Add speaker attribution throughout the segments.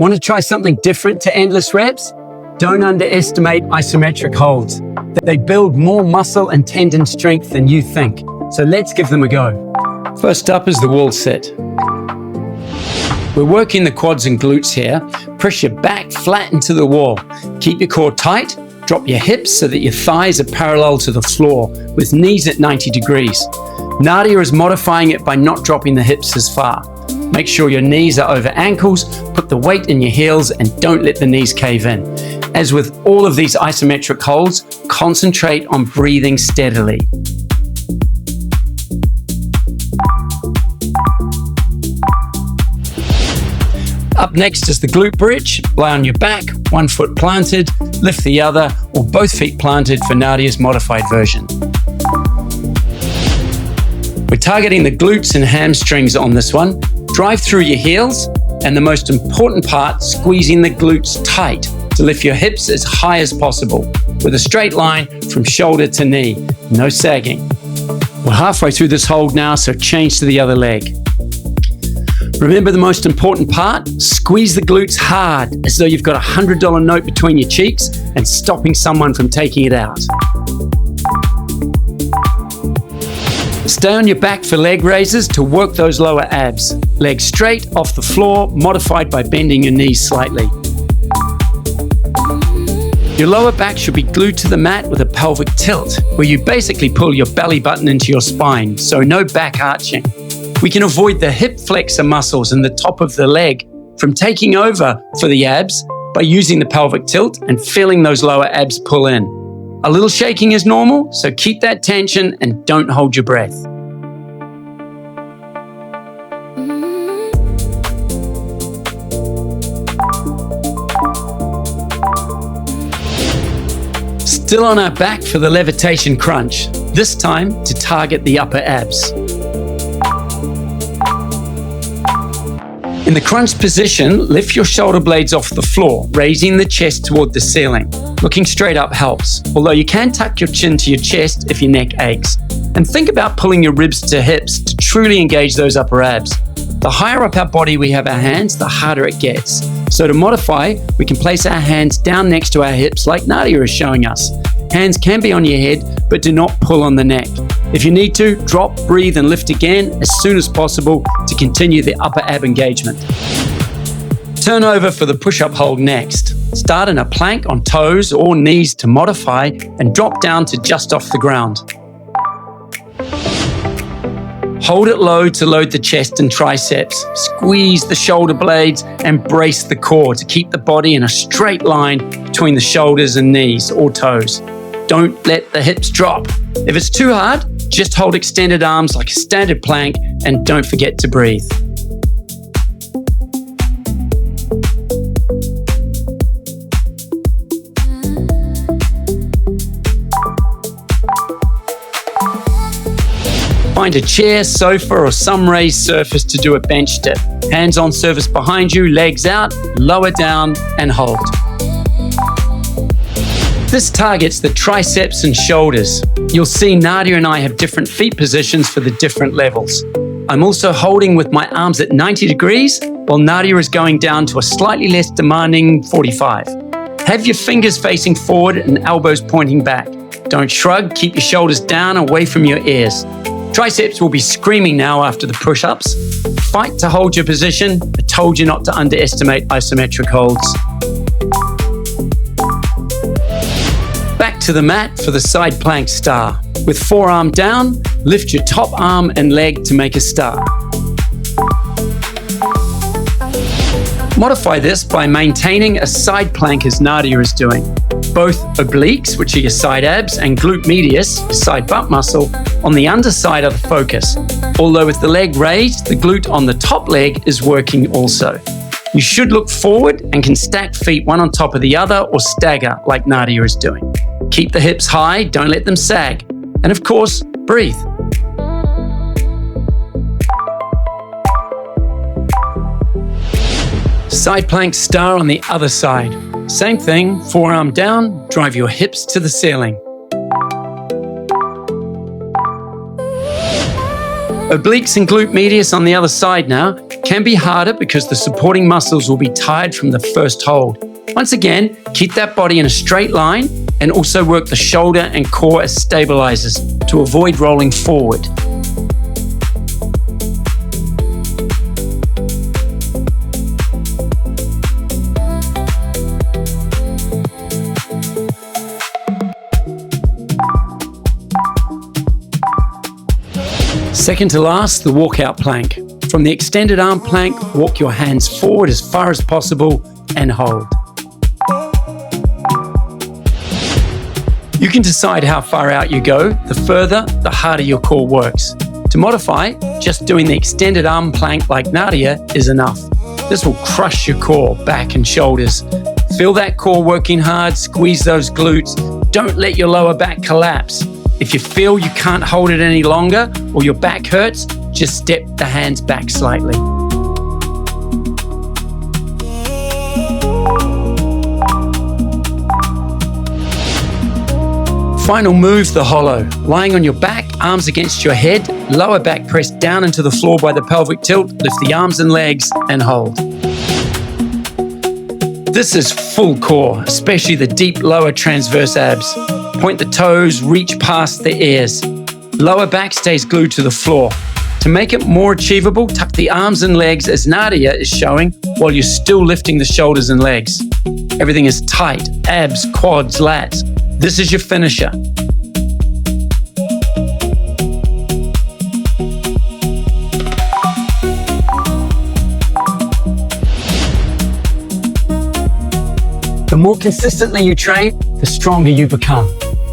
Speaker 1: Want to try something different to endless reps? Don't underestimate isometric holds. They build more muscle and tendon strength than you think. So let's give them a go. First up is the wall sit. We're working the quads and glutes here. Press your back flat into the wall. Keep your core tight. Drop your hips so that your thighs are parallel to the floor with knees at 90 degrees. Nadia is modifying it by not dropping the hips as far. Make sure your knees are over ankles, put the weight in your heels, and don't let the knees cave in. As with all of these isometric holds, concentrate on breathing steadily. Up next is the glute bridge. Lie on your back, one foot planted, lift the other, or both feet planted for Nadia's modified version. We're targeting the glutes and hamstrings on this one. Drive through your heels, and the most important part, squeezing the glutes tight to lift your hips as high as possible, with a straight line from shoulder to knee, no sagging. We're halfway through this hold now, so change to the other leg. Remember the most important part? Squeeze the glutes hard, as though you've got a $100 note between your cheeks and stopping someone from taking it out. Stay on your back for leg raises to work those lower abs. Legs straight off the floor, modified by bending your knees slightly. Your lower back should be glued to the mat with a pelvic tilt, where you basically pull your belly button into your spine, so no back arching. We can avoid the hip flexor muscles in the top of the leg from taking over for the abs by using the pelvic tilt and feeling those lower abs pull in. A little shaking is normal, so keep that tension and don't hold your breath. Still on our back for the levitation crunch, this time to target the upper abs. In the crunch position, lift your shoulder blades off the floor, raising the chest toward the ceiling. Looking straight up helps, although you can tuck your chin to your chest if your neck aches. And think about pulling your ribs to hips to truly engage those upper abs. The higher up our body we have our hands, the harder it gets. So to modify, we can place our hands down next to our hips like Nadia is showing us. Hands can be on your head, but do not pull on the neck. If you need to, drop, breathe, and lift again as soon as possible to continue the upper ab engagement. Turn over for the push-up hold next. Start in a plank on toes or knees to modify and drop down to just off the ground. Hold it low to load the chest and triceps. Squeeze the shoulder blades and brace the core to keep the body in a straight line between the shoulders and knees or toes. Don't let the hips drop. If it's too hard, just hold extended arms like a standard plank and don't forget to breathe. Find a chair, sofa, or some raised surface to do a bench dip. Hands on surface behind you, legs out, lower down, and hold. This targets the triceps and shoulders. You'll see Nadia and I have different feet positions for the different levels. I'm also holding with my arms at 90 degrees, while Nadia is going down to a slightly less demanding 45. Have your fingers facing forward and elbows pointing back. Don't shrug, keep your shoulders down away from your ears. Triceps will be screaming now after the push-ups. Fight to hold your position. I told you not to underestimate isometric holds. Back to the mat for the side plank star. With forearm down, lift your top arm and leg to make a star. Modify this by maintaining a side plank as Nadia is doing. Both obliques, which are your side abs, and glute medius, your side butt muscle, on the underside are the focus. Although with the leg raised, the glute on the top leg is working also. You should look forward and can stack feet one on top of the other or stagger like Nadia is doing. Keep the hips high, don't let them sag. And of course, breathe. Side plank star on the other side. Same thing, forearm down, drive your hips to the ceiling. Obliques and glute medius on the other side now. can be harder because the supporting muscles will be tired from the first hold. Once again, keep that body in a straight line and also work the shoulder and core as stabilizers to avoid rolling forward. Second to last, the walkout plank. From the extended arm plank, walk your hands forward as far as possible and hold. You can decide how far out you go. The further, the harder your core works. To modify, just doing the extended arm plank like Nadia is enough. This will crush your core, back and shoulders. Feel that core working hard, squeeze those glutes. Don't let your lower back collapse. If you feel you can't hold it any longer or your back hurts, just step the hands back slightly. Final move, the hollow. Lying on your back, arms against your head, lower back pressed down into the floor by the pelvic tilt, lift the arms and legs and hold. This is full core, especially the deep lower transverse abs. Point the toes, reach past the ears. Lower back stays glued to the floor. To make it more achievable, tuck the arms and legs as Nadia is showing while you're still lifting the shoulders and legs. Everything is tight, abs, quads, lats. This is your finisher. The more consistently you train, the stronger you become.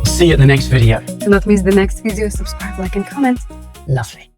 Speaker 1: See you at the next video.
Speaker 2: Do not miss the next video. Subscribe, like, and comment.
Speaker 1: Lovely.